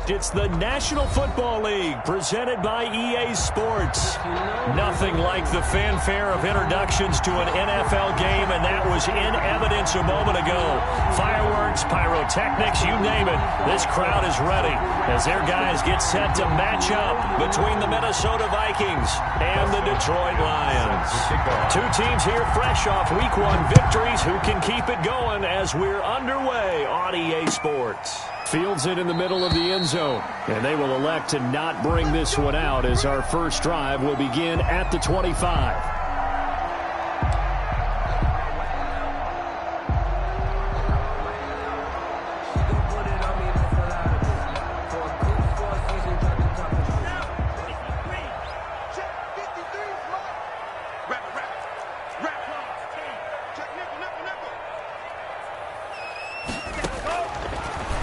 It's the National Football League presented by EA Sports. Nothing like the fanfare of introductions to an NFL game, and that was in evidence a moment ago. Fireworks, pyrotechnics, you name it. This crowd is ready as their guys get set to match up between the Minnesota Vikings and the Detroit Lions. Two teams here fresh off Week 1 victories. Who can keep it going as we're underway on EA Sports? Fields it in the middle of the end zone, and they will elect to not bring this one out as our first drive will begin at the 25.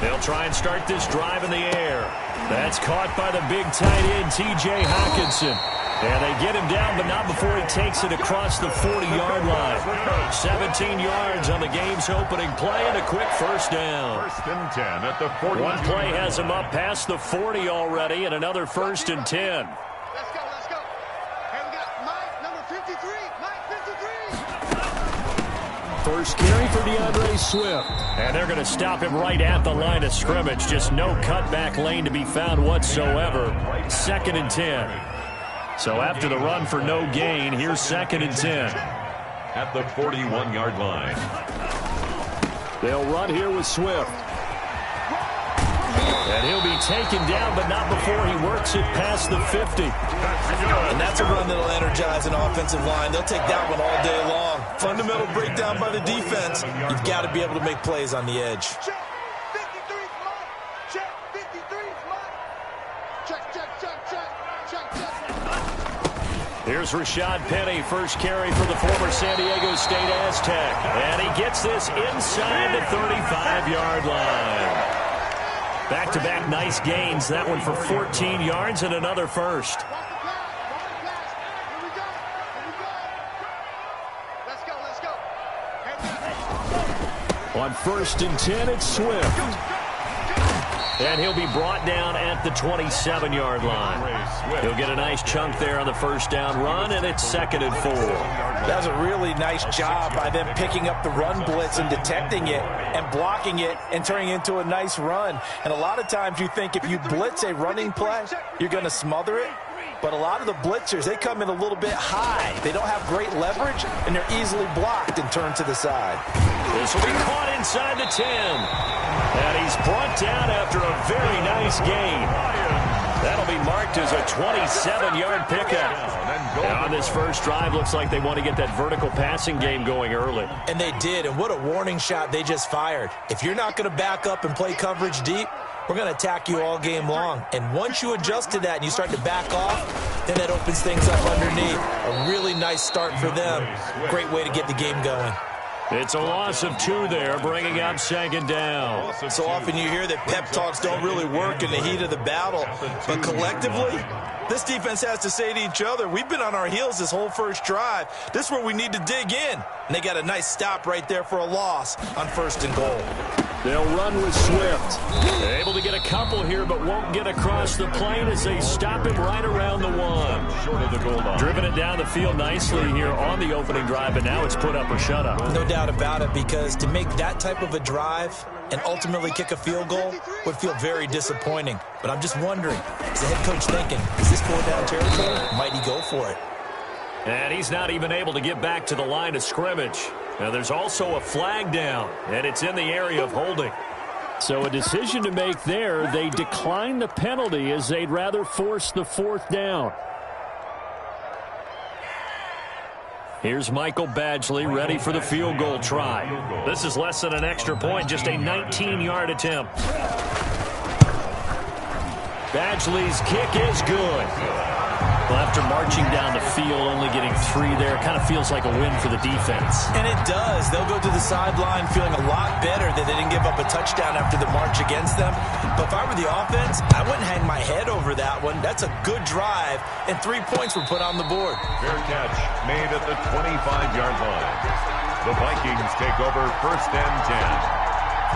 They'll try and start this drive in the air. That's caught by the big tight end, T.J. Hockenson. And they get him down, but not before he takes it across the 40-yard line. 17 yards on the game's opening play and a quick first down. First and 10 at the 40. One play has him up past the 40 already, and another first and 10. Let's go, let's go. Hey, we got Mike, number 53. Mike, 53. First carry for DeAndre Swift. And they're going to stop him right at the line of scrimmage. Just no cutback lane to be found whatsoever. Second and 10. So after the run for no gain, here's second and 10. At the 41-yard line. They'll run here with Swift. And he'll be taken down, but not before he works it past the 50. And that's a run that'll energize an offensive line. They'll take that one all day long. Fundamental breakdown by the defense. You've got to be able to make plays on the edge. Check, 53's Mike. Check, 53's Mike. Check, check, check, check, check, check. Here's Rashad Penny, first carry for the former San Diego State Aztec. And he gets this inside the 35-yard line. Back-to-back nice gains. That one for 14 yards and another first. Here we go. Let's go, let's go. On first and 10, it's Swift. And he'll be brought down at the 27-yard line. He'll get a nice chunk there on the first down run, and it's second and 4. That was a really nice job by them picking up the run blitz and detecting it and blocking it and turning it into a nice run. And a lot of times you think if you blitz a running play, you're going to smother it. But a lot of the blitzers, they come in a little bit high. They don't have great leverage, and they're easily blocked and turned to the side. This will be caught inside the 10. And he's brought down after a very nice gain. That'll be marked as a 27-yard pickup. And on this first drive, looks like they want to get that vertical passing game going early. And they did, and what a warning shot they just fired. If you're not going to back up and play coverage deep, we're going to attack you all game long. And once you adjust to that and you start to back off, then that opens things up underneath. A really nice start for them. Great way to get the game going. It's a loss of 2 there, bringing up second down. So often you hear that pep talks don't really work in the heat of the battle. But collectively, this defense has to say to each other, we've been on our heels this whole first drive. This is where we need to dig in. And they got a nice stop right there for a loss on first and goal. They'll run with Swift. They're able to get a couple here, but won't get across the plane as they stop him right around the 1. Short of the goal line. Driven it down the field nicely here on the opening drive, but now it's put up or shut up. No doubt about it, because to make that type of a drive and ultimately kick a field goal would feel very disappointing. But I'm just wondering, is the head coach thinking, is this 4-down territory? Might he go for it? And he's not even able to get back to the line of scrimmage. Now there's also a flag down, and it's in the area of holding. So a decision to make there. They decline the penalty as they'd rather force the 4th down. Here's Michael Badgley ready for the field goal try. This is less than an extra point, just a 19-yard attempt. Badgley's kick is good. Well, after marching down the field, only getting 3 there, kind of feels like a win for the defense. And it does. They'll go to the sideline feeling a lot better that they didn't give up a touchdown after the march against them. But if I were the offense, I wouldn't hang my head over that one. That's a good drive, and 3 points were put on the board. Fair catch made at the 25-yard line. The Vikings take over first and 10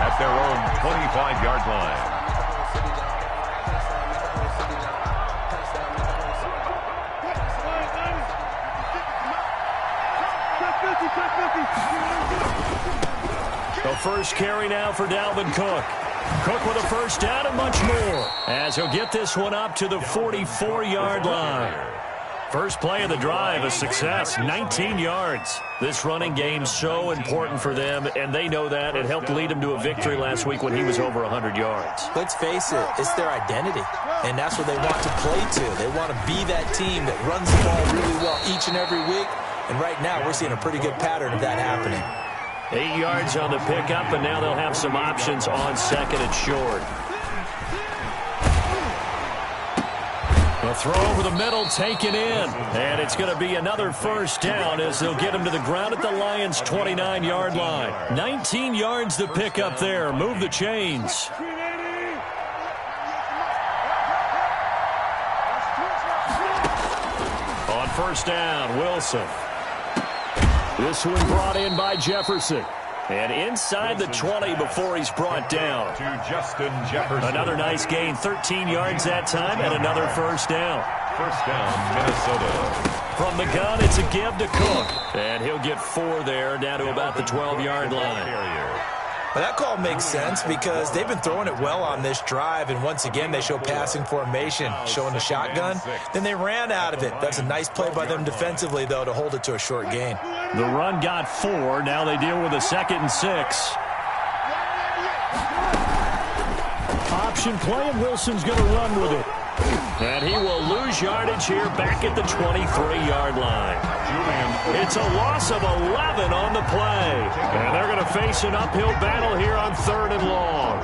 at their own 25-yard line. first carry now for Dalvin Cook. Cook with a first down and much more, as he'll get this one up to the 44-yard line. First play of the drive, a success, 19 yards. This running game's so important for them, and they know that. It helped lead them to a victory last week when he was over 100 yards. Let's face it, it's their identity, and that's what they want to play to. They want to be that team that runs the ball really well each and every week, and right now we're seeing a pretty good pattern of that happening. 8 yards on the pickup, and now they'll have some options on second and short. A throw over the middle taken in, and it's going to be another first down as they'll get him to the ground at the Lions' 29-yard line. 19 yards to pick up there. Move the chains. On first down, Wilson. This one brought in by Jefferson. And inside the 20 before he's brought down. To Justin Jefferson. Another nice gain, 13 yards that time, and another first down. First down, Minnesota. From the gun, it's a give to Cook. And he'll get 4 there, down to about the 12-yard line. Well, that call makes sense because they've been throwing it well on this drive, and once again they show passing formation, showing the shotgun. Then they ran out of it. That's a nice play by them defensively, though, to hold it to a short gain. The run got 4. Now they deal with a 2nd and 6. Option play, and Wilson's going to run with it. And he will lose yardage here back at the 23-yard line. It's a loss of 11 on the play. And they're going to face an uphill battle here on 3rd and long.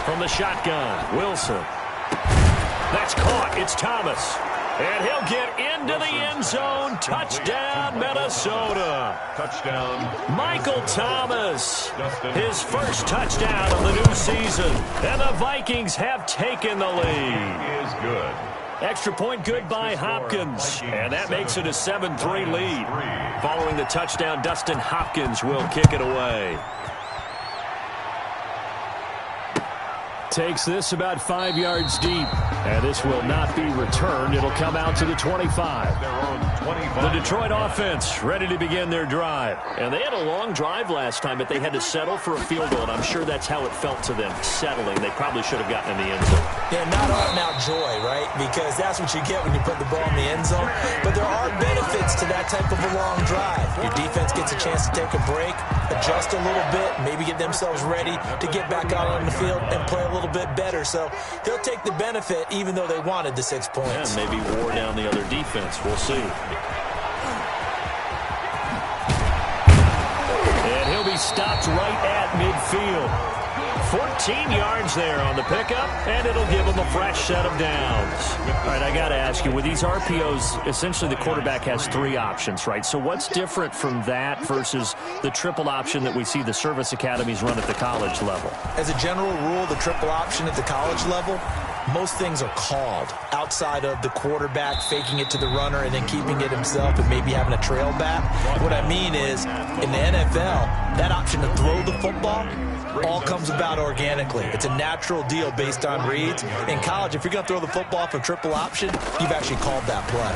From the shotgun, Wilson. That's caught. It's Thomas. And he'll get into the end zone. Touchdown, Minnesota. Touchdown. Michael Thomas. His first touchdown of the new season. And the Vikings have taken the lead. Is good. Extra point good by Hopkins. And that makes it a 7-3 lead. Following the touchdown, Dustin Hopkins will kick it away. Takes this about 5 yards deep. And this will not be returned. It'll come out to the 25. Their own 25. The Detroit offense ready to begin their drive. And they had a long drive last time, but they had to settle for a field goal. And I'm sure that's how it felt to them, settling. They probably should have gotten in the end zone. Yeah, not out-and-out joy, right? Because that's what you get when you put the ball in the end zone. But there are benefits to that type of a long drive. Your defense gets a chance to take a break, adjust a little bit, maybe get themselves ready to get back out on the field and play a little bit better. So they'll take the benefit even though they wanted the 6 points. And maybe wore down the other defense. We'll see. And he'll be stopped right at midfield. 14 yards there on the pickup, and it'll give him a fresh set of downs. All right, I got to ask you, with these RPOs, essentially the quarterback has 3 options, right? So what's different from that versus the triple option that we see the service academies run at the college level? As a general rule, the triple option at the college level, most things are called outside of the quarterback faking it to the runner and then keeping it himself and maybe having a trail back. What I mean is, in the NFL, that option to throw the football all comes about organically. It's a natural deal based on reads. In college, if you're going to throw the football for triple option, you've actually called that play.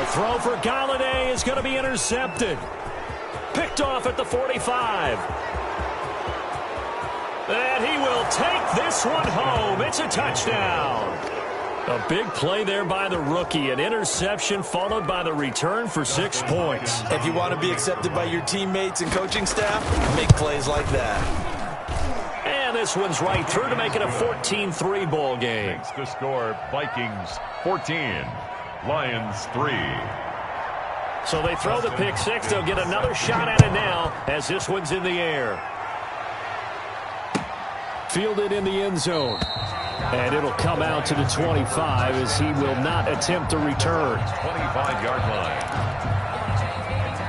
A throw for Galladay is going to be intercepted. Picked off at the 45. And he will take this one home. It's a touchdown. A big play there by the rookie. An interception followed by the return for 6 points. If you want to be accepted by your teammates and coaching staff, make plays like that. And this one's right through to make it a 14-3 ball game. Makes the score Vikings 14, Lions 3. So they throw the pick 6. They'll get another shot at it now as this one's in the air. Fielded in the end zone. And it'll come out to the 25 as he will not attempt to return. 25-yard line.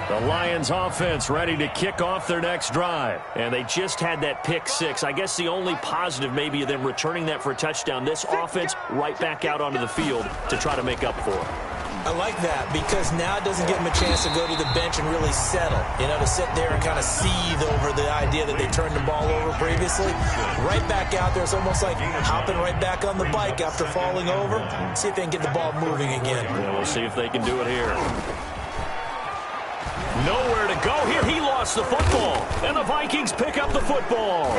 The Lions offense ready to kick off their next drive. And they just had that pick 6. I guess the only positive maybe of them returning that for a touchdown. This offense right back out onto the field to try to make up for it. I like that because now it doesn't give them a chance to go to the bench and really settle, to sit there and kind of seethe over the idea that they turned the ball over previously. Right back out there, it's almost like hopping right back on the bike after falling over. See if they can get the ball moving again. Yeah, we'll see if they can do it here. Nowhere to go here. He lost the football, and the Vikings pick up the football.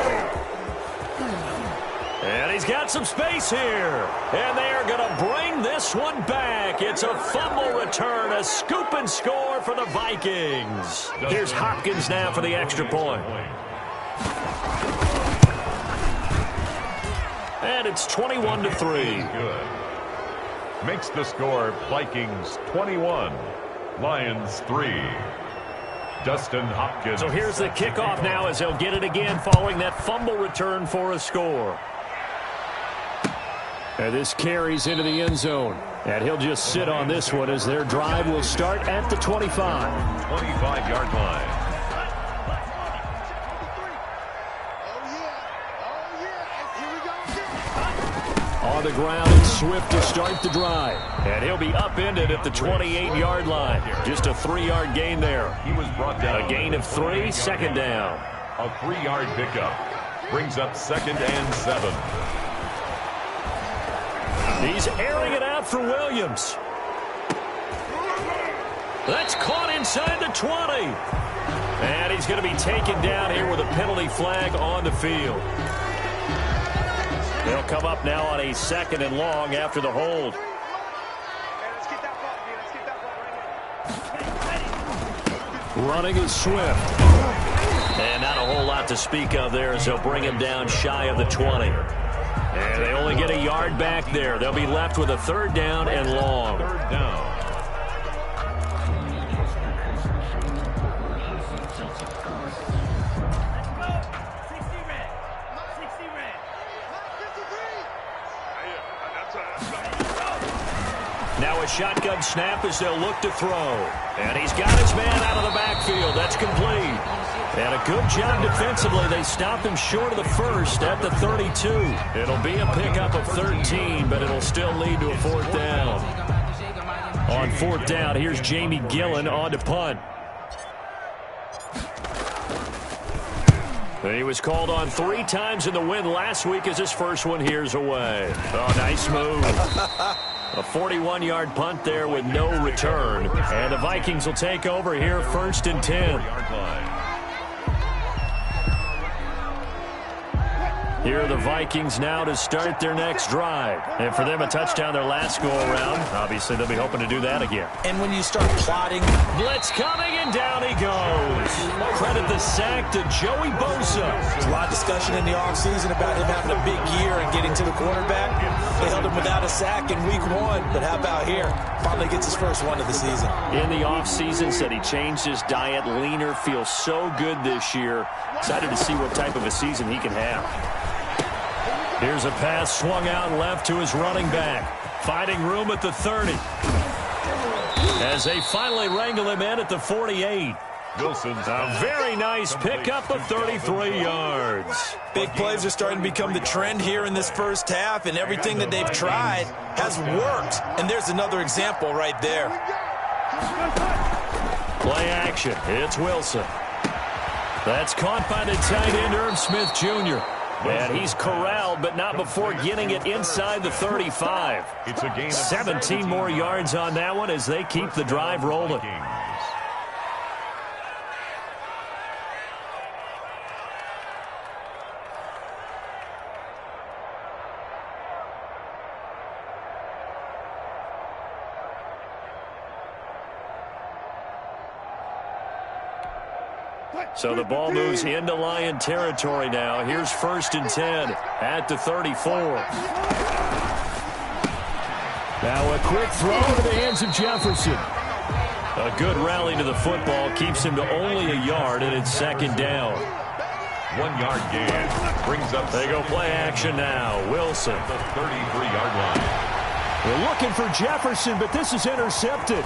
And he's got some space here. And they are going to bring this one back. It's a fumble return, a scoop and score for the Vikings. Here's Hopkins now for the extra point. And it's 21-3. Good. Makes the score Vikings 21, Lions 3. Dustin Hopkins. So here's the kickoff now as they'll get it again following that fumble return for a score. And this carries into the end zone. And he'll just sit on this one as their drive will start at the 25. 25-yard line. On the ground, it's Swift to start the drive. And he'll be upended at the 28-yard line. Just a 3-yard gain there. He was brought down. A gain of 3, second down. A 3-yard pickup brings up 2nd and 7. He's airing it out for Williams. That's caught inside the 20. And he's going to be taken down here with a penalty flag on the field. They'll come up now on a 2nd and long after the hold. Running is Swift. And not a whole lot to speak of there as they'll bring him down shy of the 20. And they only get a yard back there. They'll be left with a 3rd down and long. 3rd down. Now a shotgun snap as they'll look to throw. And he's got his man out of the backfield. That's complete. And a good job defensively. They stopped him short of the first at the 32. It'll be a pickup of 13, but it'll still lead to a 4th down. On 4th down, here's Jamie Gillen on to punt. He was called on 3 times in the win last week as his first one here's away. Oh, nice move. A 41-yard punt there with no return. And the Vikings will take over here 1st and 10. Here are the Vikings now to start their next drive. And for them, a touchdown their last go-around. Obviously, they'll be hoping to do that again. And when you start plotting. Blitz coming, and down he goes. Credit the sack to Joey Bosa. There's a lot of discussion in the offseason about him having a big year and getting to the quarterback. They held him without a sack in week 1, but how about here? Finally gets his first one of the season. In the offseason, said he changed his diet, leaner, feels so good this year. Excited to see what type of a season he can have. Here's a pass swung out left to his running back. Finding room at the 30. As they finally wrangle him in at the 48. Wilson's a very nice pickup of 33 yards. Big plays are starting to become the trend here in this first half, and everything that they've tried has worked. And there's another example right there. Play action. It's Wilson. That's caught by the tight end, Irv Smith Jr. And he's corralled, but not before getting it inside the 35. It's a gain of 17 more yards on that one as they keep the drive rolling. So the ball moves into Lion territory now. Here's 1st and 10 at the 34. Now a quick throw to the hands of Jefferson. A good rally to the football keeps him to only a yard, and it's 2nd down. 1-yard gain brings up. They go play action now. Wilson. The 33-yard line. They're looking for Jefferson, but this is intercepted.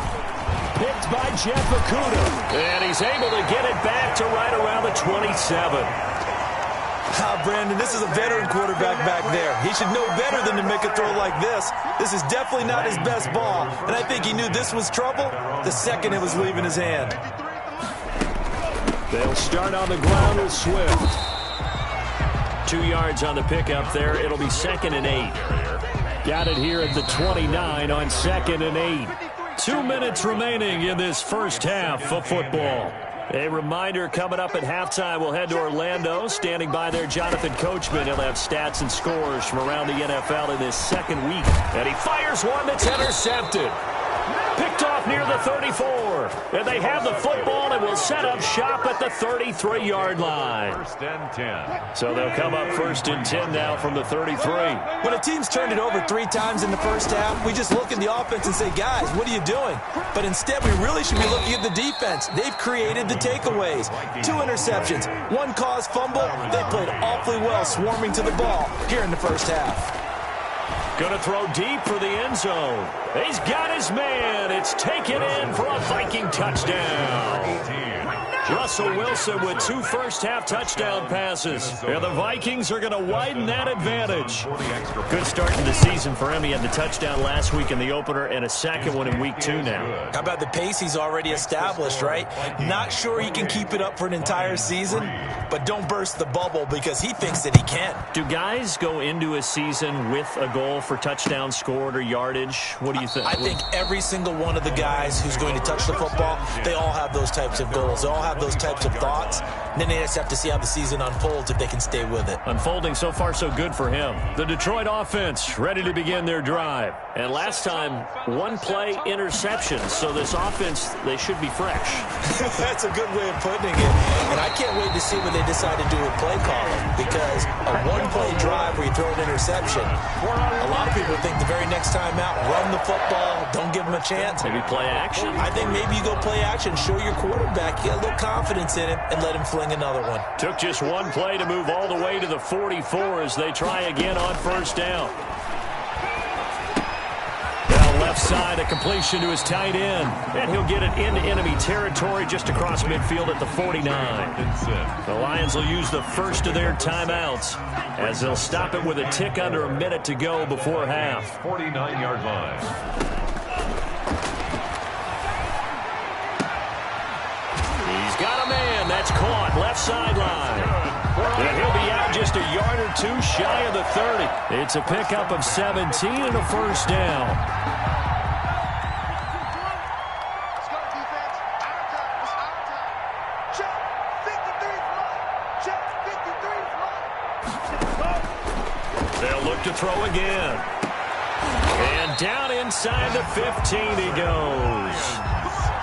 Picked by Jeff Okudah. And he's able to get it back to right around the 27. Brandon, this is a veteran quarterback back there. He should know better than to make a throw like this. This is definitely not his best ball, and I think he knew this was trouble the second it was leaving his hand. They'll start on the ground with Swift. 2 yards on the pickup there. It'll be 2nd and 8. Got it here at the 29 on 2nd and 8. 2 minutes remaining in this first half of football. A reminder, coming up at halftime, we'll head to Orlando. Standing by there, Jonathan Coachman. He'll have stats and scores from around the NFL in this second week. And he fires one that's intercepted. Picked off near the 34. And they have the football and will set up shop at the 33-yard line. 1st and 10. So they'll come up 1st and 10 now from the 33. When a team's turned it over 3 times in the first half, we just look at the offense and say, guys, what are you doing? But instead, we really should be looking at the defense. They've created the takeaways. 2 interceptions, 1 caused fumble. They played awfully well swarming to the ball here in the first half. Going to throw deep for the end zone. He's got his man. It's taken in for a Viking touchdown. Russell Wilson with 2 first-half touchdown passes. And the Vikings are going to widen that advantage. Good start to the season for him. He had the touchdown last week in the opener and a second one in week 2 now. How about the pace he's already established, right? Not sure he can keep it up for an entire season, but don't burst the bubble because he thinks that he can. Do guys go into a season with a goal for touchdown scored or yardage? What do you think? I think every single one of the guys who's going to touch the football, they all have those types of goals. They all have those types of thoughts. And then they just have to see how the season unfolds if they can stay with it. Unfolding so far so good for him. The Detroit offense ready to begin their drive. And last time, 1-play interception. So this offense, they should be fresh. That's a good way of putting it. And I can't wait to see what they decide to do with play calling. Because a 1-play drive where you throw an interception, a lot of people think the very next time out, run the football, don't give them a chance. Maybe play action. I think maybe you go play action, show your quarterback, get a little confidence in him, and let him fling another one. Took just 1 play to move all the way to the 44 as they try again on first down. Now left side, a completion to his tight end. And he'll get it into enemy territory just across midfield at the 49. The Lions will use the first of their timeouts as they'll stop it with a tick under a minute to go before half. 49-yard line. Got a man. That's caught. Left sideline. And he'll be out just a yard or 2 shy of the 30. It's a pickup of 17 and a first down. Let's go, defense. Out of time. It's out of time. Check. 53's mine. Check. 53's mine. They'll look to throw again. And down inside the 15 he goes.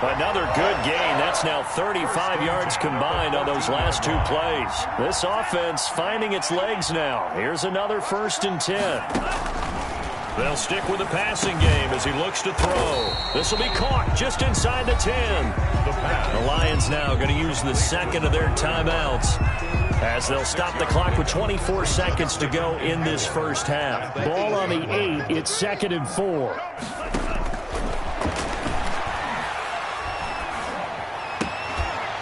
Another good gain. That's now 35 yards combined on those last 2 plays. This offense finding its legs now. Here's another 1st and 10. They'll stick with the passing game as he looks to throw. This will be caught just inside the 10. The Lions now going to use the second of their timeouts as they'll stop the clock with 24 seconds to go in this first half. Ball on the 8. It's 2nd and 4.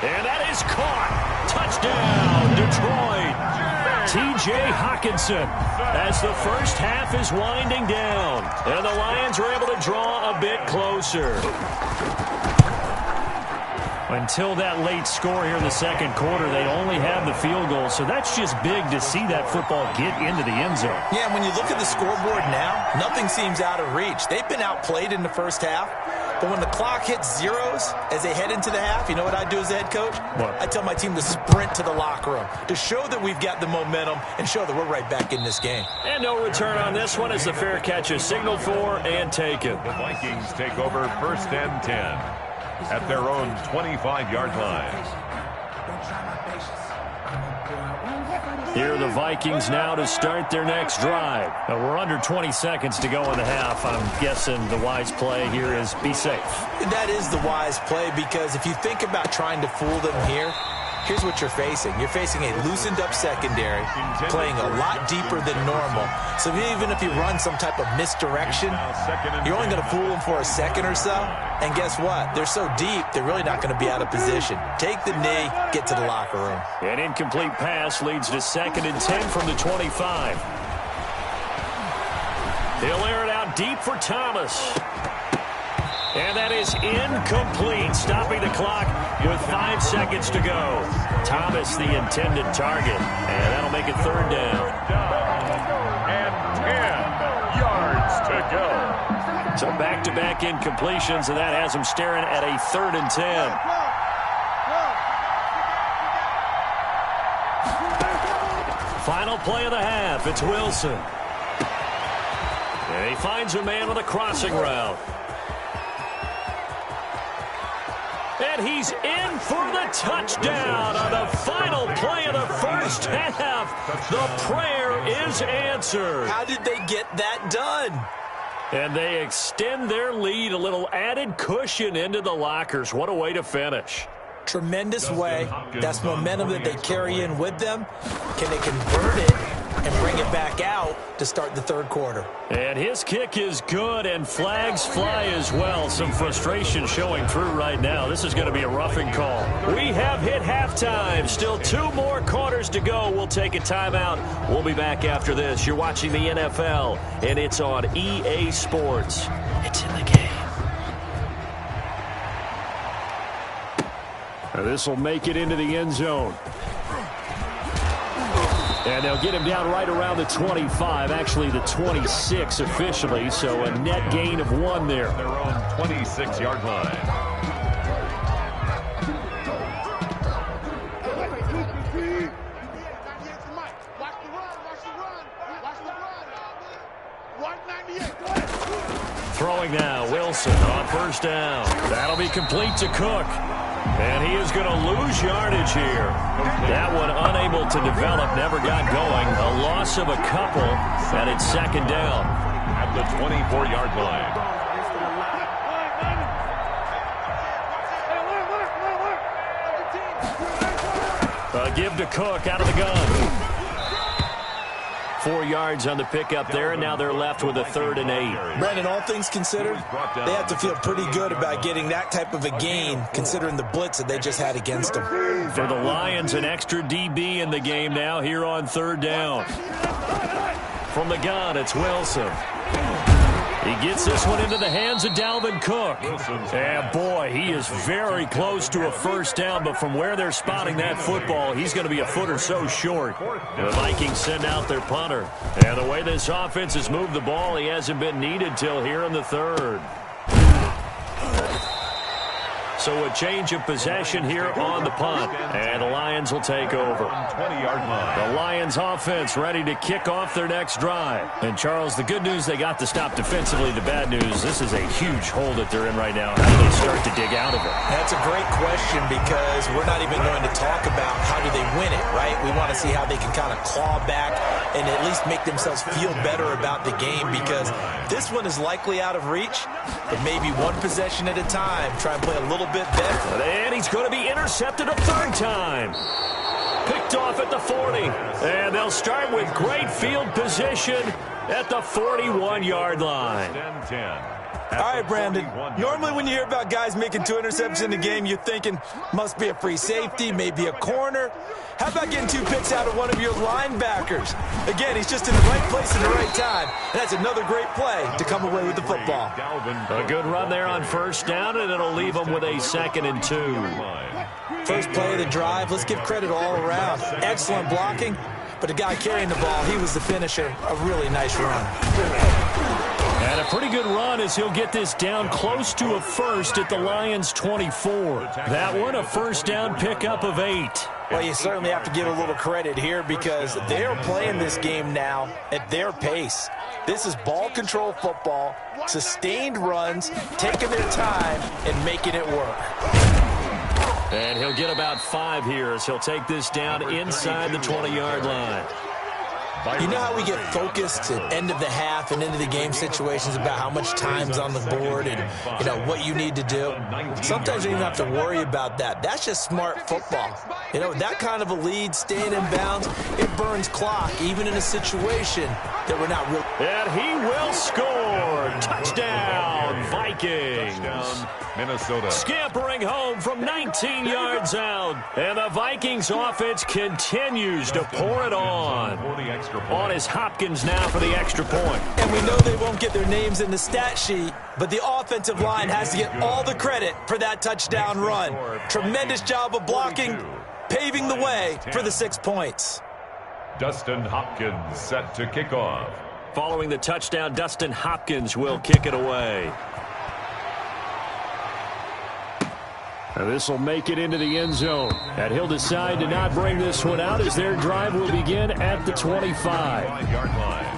And that is caught. Touchdown, Detroit. T.J. Hockenson as the first half is winding down. And the Lions are able to draw a bit closer. Until that late score here in the second quarter, they only have the field goal. So that's just big to see that football get into the end zone. Yeah, when you look at the scoreboard now, nothing seems out of reach. They've been outplayed in the first half. But when the clock hits zeros as they head into the half, you know what I do as a head coach? What? I tell my team to sprint to the locker room to show that we've got the momentum and show that we're right back in this game. And no return on this one as the fair catch is signaled for and taken. The Vikings take over 1st and 10 at their own 25-yard line. Here are the Vikings now to start their next drive. We're under 20 seconds to go in the half. I'm guessing the wise play here is be safe. That is the wise play because if you think about trying to fool them here, here's what you're facing. You're facing a loosened-up secondary, playing a lot deeper than normal. So even if you run some type of misdirection, you're only going to fool them for a second or so. And guess what? They're so deep, they're really not going to be out of position. Take the knee, get to the locker room. An incomplete pass leads to 2nd and 10 from the 25. He'll air it out deep for Thomas. And that is incomplete, stopping the clock with 5 seconds to go. Thomas, the intended target, and that'll make it 3rd down. And 10 yards to go. So back-to-back incompletions, and that has him staring at a 3rd and 10. Final play of the half, it's Wilson. And he finds a man on a crossing route. And he's in for the touchdown on the final play of the first half. The prayer is answered. How did they get that done? And they extend their lead, a little added cushion into the lockers. What a way to finish. Tremendous way. That's momentum that they carry in with them. Can they convert it and bring it back out to start the 3rd quarter? And his kick is good, and flags fly as well. Some frustration showing through right now. This is going to be a roughing call. We have hit halftime. Still 2 more quarters to go. We'll take a timeout. We'll be back after this. You're watching the NFL, and it's on EA Sports. It's in the game. Now this will make it into the end zone. And they'll get him down right around the 25, actually the 26 officially, so a net gain of 1 there. Their own 26-yard line. Throwing now, Wilson on 1st down. That'll be complete to Cook. And he is going to lose yardage here. That one unable to develop, never got going. A loss of a couple, and it's 2nd down. At the 24-yard line. Give to Cook out of the gun. 4 yards on the pickup there, and now they're left with a 3rd and 8. Brandon, all things considered, they have to feel pretty good about getting that type of a gain, considering the blitz that they just had against them. For the Lions, an extra DB in the game now here on 3rd down. From the gun, it's Wilson. He gets this one into the hands of Dalvin Cook. And boy, he is very close to a 1st down, but from where they're spotting that football, he's going to be a foot or so short. The Vikings send out their punter. And the way this offense has moved the ball, he hasn't been needed till here in the 3rd. So a change of possession here on the punt. And the Lions will take over. 20-yard line. The Lions offense ready to kick off their next drive. And Charles, the good news, they got the stop defensively. The bad news, this is a huge hole that they're in right now. How do they start to dig out of it? That's a great question, because we're not even going to talk about how do they win it, right? We want to see how they can kind of claw back and at least make themselves feel better about the game, because this one is likely out of reach, but maybe one possession at a time. Try and play a little bit better. And he's going to be intercepted a 3rd time. Picked off at the 40. And they'll start with great field position at the 41-yard line. 10-10. All right, Brandon. Normally when you hear about guys making 2 interceptions in the game, you're thinking must be a free safety, maybe a corner. How about getting 2 picks out of one of your linebackers? Again, he's just in the right place at the right time. And that's another great play to come away with the football. A good run there on 1st down, and it'll leave them with a 2nd and 2. First play of the drive. Let's give credit all around. Excellent blocking, but the guy carrying the ball, he was the finisher. A really nice run. And a pretty good run as he'll get this down close to a 1st at the Lions' 24. That one, a 1st down pickup of 8. Well, you certainly have to give a little credit here, because they're playing this game now at their pace. This is ball control football, sustained runs, taking their time and making it work. And he'll get about 5 here as he'll take this down inside the 20-yard line. You know how we get focused at end of the half and into the game situations about how much time's on the board and, you know, what you need to do? Sometimes you don't even have to worry about that. That's just smart football. You know, that kind of a lead, staying in bounds, it burns clock, even in a situation that we're not really. And he will score. Touchdown, Vikings. Touchdown, Minnesota. Scampering home from 19 yards out. And the Vikings offense continues to pour it on. On is Hopkins now for the extra point. And we know they won't get their names in the stat sheet, but the offensive line has to get all the credit for that touchdown run. Tremendous job of blocking, paving the way for the 6 points. Dustin Hopkins set to kick off. Following the touchdown, Dustin Hopkins will kick it away. And this will make it into the end zone. And he'll decide to not bring this one out as their drive will begin at the 25-yard line.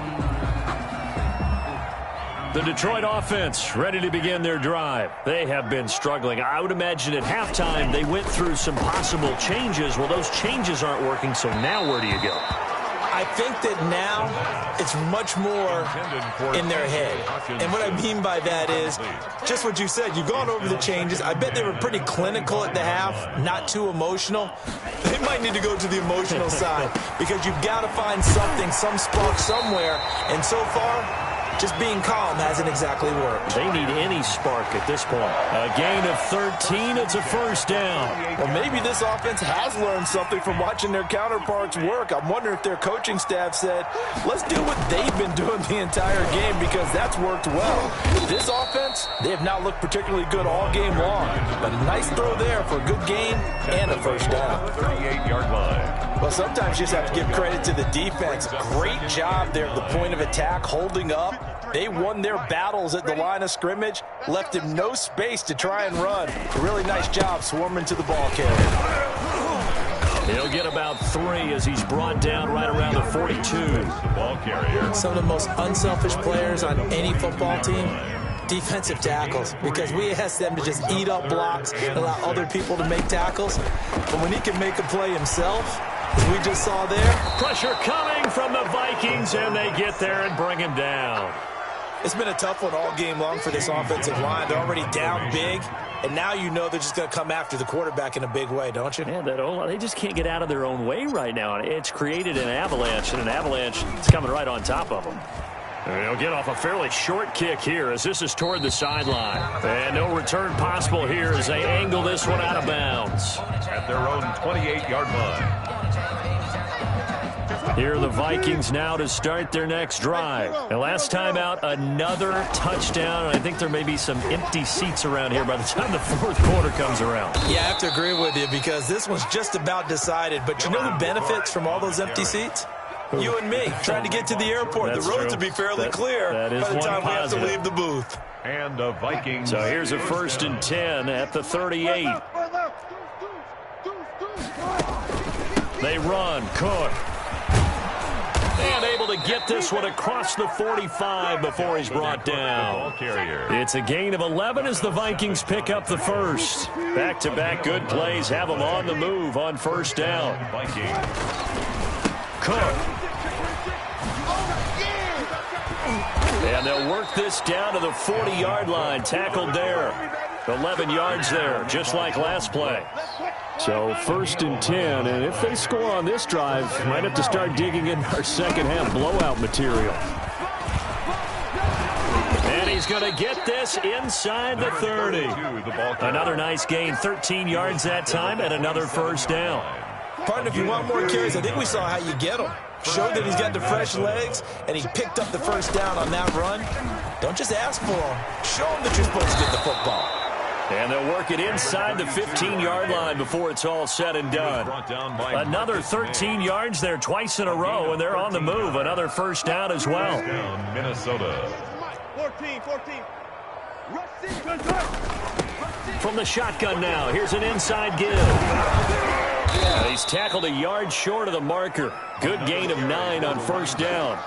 The Detroit offense ready to begin their drive. They have been struggling. I would imagine at halftime they went through some possible changes. Well, those changes aren't working, so now where do you go? I think that now it's much more in their head. And what I mean by that is just what you said. You've gone over the changes. I bet they were pretty clinical at the half, not too emotional. They might need to go to the emotional side because you've got to find something, some spark somewhere. And so far, just being calm hasn't exactly worked. They need any spark at this point. A gain of 13, it's a first down. Well, maybe this offense has learned something from watching their counterparts work. I'm wondering if their coaching staff said, let's do what they've been doing the entire game because that's worked well. This offense, they have not looked particularly good all game long. But a nice throw there for a good gain and a first down. 38-yard line. Well, sometimes you just have to give credit to the defense. Great job there at the point of attack, holding up. They won their battles at the line of scrimmage, left him no space to try and run. A really nice job swarming to the ball carrier. He'll get about 3 as he's brought down right around the 42. Ball carrier. Some of the most unselfish players on any football team, defensive tackles, because we ask them to just eat up blocks and allow other people to make tackles. But when he can make a play himself, as we just saw there. Pressure coming from the Vikings, and they get there and bring him down. It's been a tough one all game long for this offensive line. They're already down big, and now you know they're just going to come after the quarterback in a big way, don't you? Man, they just can't get out of their own way right now. It's created an avalanche, and an avalanche is coming right on top of them. They'll get off a fairly short kick here as this is toward the sideline. And no return possible here as they angle this one out of bounds. At their own 28-yard line. Here are the Vikings now to start their next drive. And last time out, another touchdown. And I think there may be some empty seats around here by the time the fourth quarter comes around. Yeah, I have to agree with you because this one's just about decided. But you know who benefits from all those empty seats? You and me, trying to get to the airport. That's the roads true. will be fairly clear by the time we have to leave the booth. And the Vikings. So here's a 1st and 10 at the 38. They run. Cook. And able to get this one across the 45 before he's brought down. It's a gain of 11 as the Vikings pick up the first. Back-to-back good plays have them on the move on first down. Cook. And they'll work this down to the 40-yard line. Tackled there. 11 yards there, just like last play. So 1st and 10, and if they score on this drive, might have to start digging in our second half blowout material. And he's going to get this inside the 30. Another nice gain, 13 yards that time, and another first down. Partner, if you want more carries, I think we saw how you get them. Showed that he's got the fresh legs, and he picked up the first down on that run. Don't just ask for them. Show them that you're supposed to get the football. And they'll work it inside the 15-yard line before it's all said and done. Another 13 yards there twice in a row, and they're on the move. Another first down as well. Minnesota. 14. From the shotgun now, here's an inside give. And he's tackled a yard short of the marker. Good gain of 9 on first down.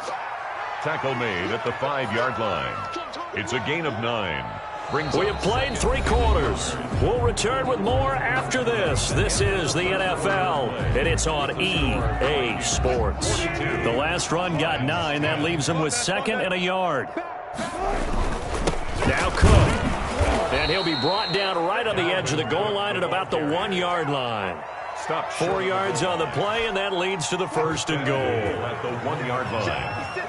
Tackle made at the 5-yard line. It's a gain of 9. We have played 3 quarters. We'll return with more after this. This is the NFL, and it's on EA Sports. The last run got 9. That leaves him with 2nd and a yard. Now Cook. And he'll be brought down right on the edge of the goal line at about the 1-yard line. 4 yards on the play, and that leads to the 1st and goal. At the 1-yard line.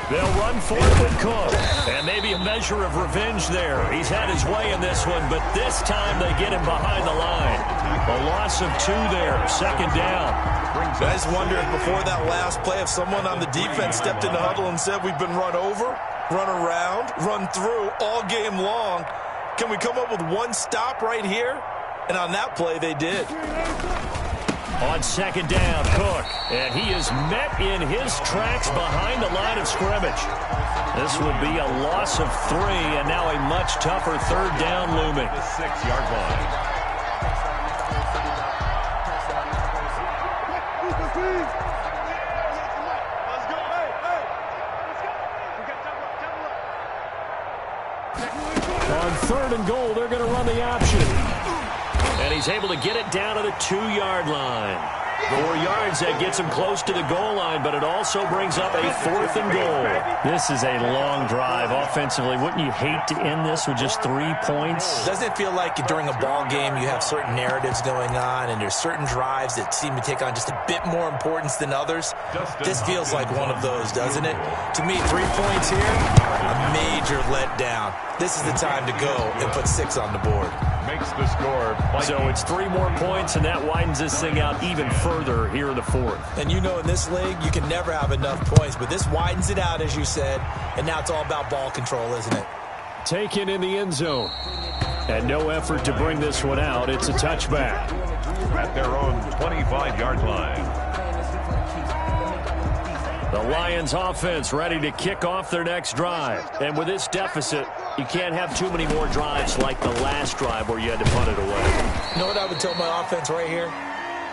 They'll run for it with Cook. And maybe a measure of revenge there. He's had his way in this one, but this time they get him behind the line. A loss of 2 there, 2nd down. I just wonder if before that last play, if someone on the defense stepped in the huddle and said, we've been run over, run around, run through all game long. Can we come up with one stop right here? And on that play, they did. On 2nd down, Cook. And he is met in his tracks behind the line of scrimmage. This will be a loss of 3, and now a much tougher 3rd down looming. The 6-yard line. On 3rd and goal, they're going to run the option. And he's able to get it down to the 2-yard line. 4 yards, that gets him close to the goal line, but it also brings up a 4th and goal. This is a long drive offensively. Wouldn't you hate to end this with just 3 points? Doesn't it feel like during a ball game you have certain narratives going on and there's certain drives that seem to take on just a bit more importance than others? This feels like one of those, doesn't it? To me, 3 points here, a major letdown. This is the time to go and put 6 on the board. Makes the score. So it's 3 more points, and that widens this thing out even further here in the 4th. And you know in this league, you can never have enough points, but this widens it out, as you said, and now it's all about ball control, isn't it? Taken in the end zone. And no effort to bring this one out. It's a touchback. At their own 25-yard line. The Lions offense ready to kick off their next drive. And with this deficit, you can't have too many more drives like the last drive where you had to punt it away. You know what I would tell my offense right here?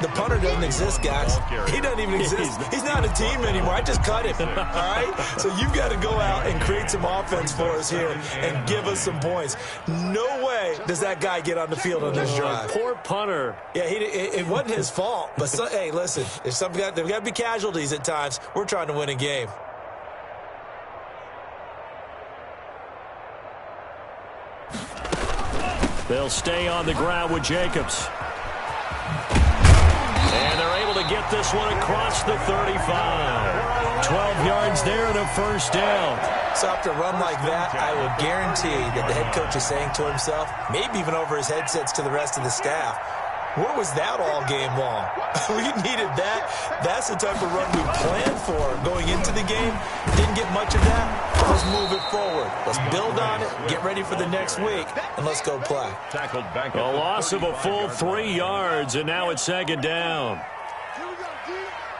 The punter doesn't exist, guys. He doesn't even exist. He's not a team anymore. I just cut him, all right? So you've got to go out and create some offense for us here and give us some points. No way does that guy get on the field on this drive. Poor punter. Yeah, it wasn't his fault. But, hey, listen, there's got to be casualties at times. We're trying to win a game. They'll stay on the ground with Jacobs. And they're able to get this one across the 35. 12 yards there and a 1st down. So after a run like that, I will guarantee that the head coach is saying to himself, maybe even over his headsets to the rest of the staff, where was that all game long? We needed that. That's the type of run we planned for going into the game. Didn't get much of that. Let's move it forward. Let's build on it, get ready for the next week, and let's go play. Tackled back. A loss of a full 3 yards, and now it's 2nd down. Here we go, D.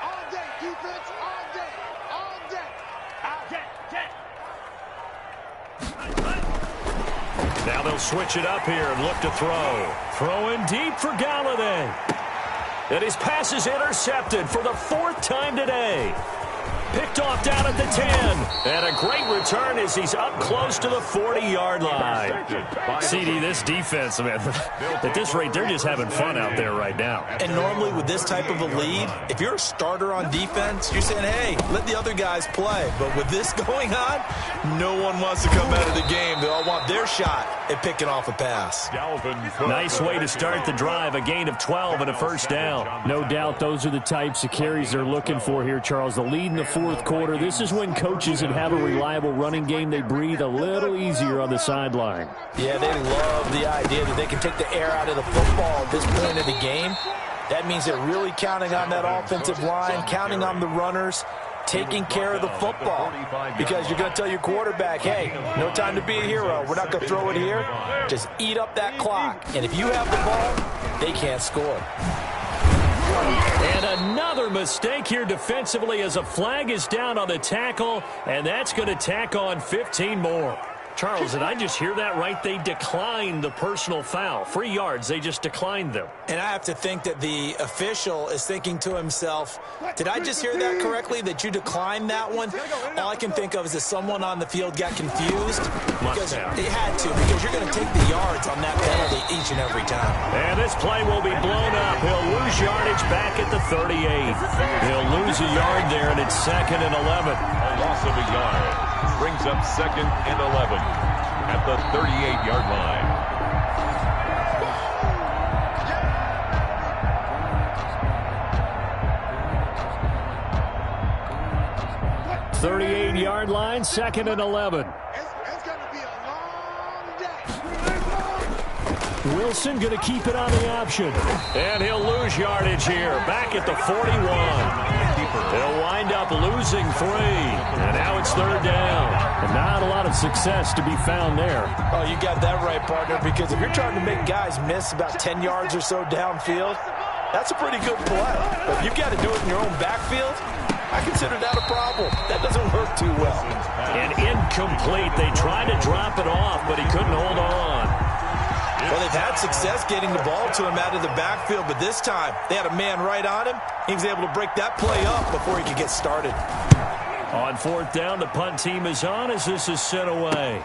All day, defense, all day, all day. Now they'll switch it up here and look to throw. Throwing deep for Galladay. And his pass is intercepted for the 4th time today. Picked off down at the 10. And a great return as he's up close to the 40-yard line. CD, this defense, man, at this rate, they're just having fun out there right now. And normally with this type of a lead, if you're a starter on defense, you're saying, hey, let the other guys play. But with this going on, no one wants to come out of the game. They all want their shot at picking off a pass. Nice way to start the drive, a gain of 12 and a 1st down. No doubt those are the types of carries they're looking for here, Charles. The lead in the 4th quarter. This is when coaches that have a reliable running game, they breathe a little easier on the sideline. Yeah, they love the idea that they can take the air out of the football at this point of the game. That means they're really counting on that offensive line, counting on the runners, taking care of the football. Because you're going to tell your quarterback, hey, no time to be a hero. We're not going to throw it here. Just eat up that clock. And if you have the ball, they can't score. And another mistake here defensively as a flag is down on the tackle, and that's going to tack on 15 more. Charles, did I just hear that right? They declined the personal foul. 3 yards, they just declined them. And I have to think that the official is thinking to himself, did I just hear that correctly, that you declined that one? All I can think of is that someone on the field got confused. Because it had to, because you're going to take the yards on that penalty each and every time. And this play will be blown up. He'll lose yardage back at the 38. He'll lose a yard there, and it's 2nd and 11. A loss of a yard. Brings up 2nd and 11 at the 38-yard line. Yeah. 38-yard line, 2nd and 11. It's going to be a long day. Wilson going to keep it on the option. And he'll lose yardage here, back at the 41. They'll wind up losing 3. And now it's 3rd down. And not a lot of success to be found there. Oh, you got that right, partner, because if you're trying to make guys miss about 10 yards or so downfield, that's a pretty good play. But if you've got to do it in your own backfield, I consider that a problem. That doesn't work too well. And incomplete. They tried to drop it off, but he couldn't hold on. Well, they've had success getting the ball to him out of the backfield, but this time they had a man right on him. He was able to break that play up before he could get started. On 4th down, the punt team is on as this is sent away.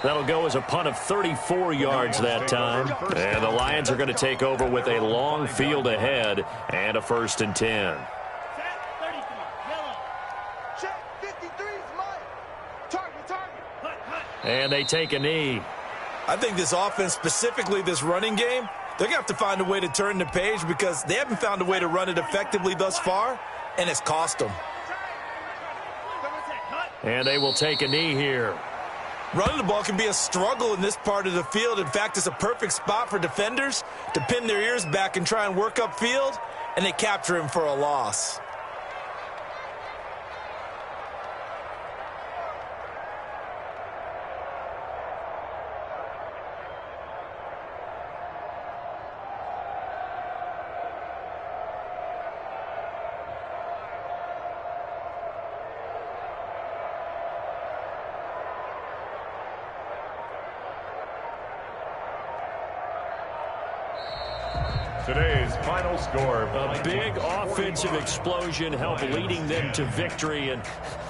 That'll go as a punt of 34 yards that time. And the Lions are going to take over with a long field ahead and a 1st and 10. And they take a knee. I think this offense, specifically this running game, they're going to have to find a way to turn the page because they haven't found a way to run it effectively thus far, and it's cost them. And they will take a knee here. Running the ball can be a struggle in this part of the field. In fact, it's a perfect spot for defenders to pin their ears back and try and work upfield, and they capture him for a loss. Today's final score. A big offensive explosion helped leading them to victory. And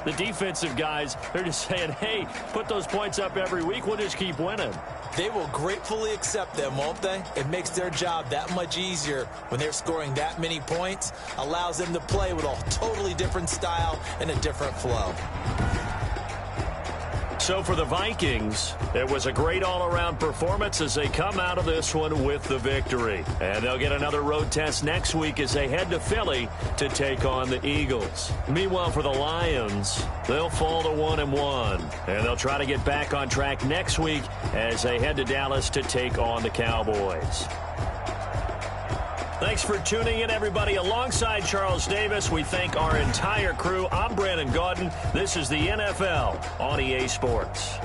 the defensive guys, they're just saying, hey, put those points up every week. We'll just keep winning. They will gratefully accept them, won't they? It makes their job that much easier when they're scoring that many points. Allows them to play with a totally different style and a different flow. So for the Vikings, it was a great all-around performance as they come out of this one with the victory. And they'll get another road test next week as they head to Philly to take on the Eagles. Meanwhile, for the Lions, they'll fall to 1-1. And they'll try to get back on track next week as they head to Dallas to take on the Cowboys. Thanks for tuning in, everybody. Alongside Charles Davis, we thank our entire crew. I'm Brandon Gaudin. This is the NFL on EA Sports.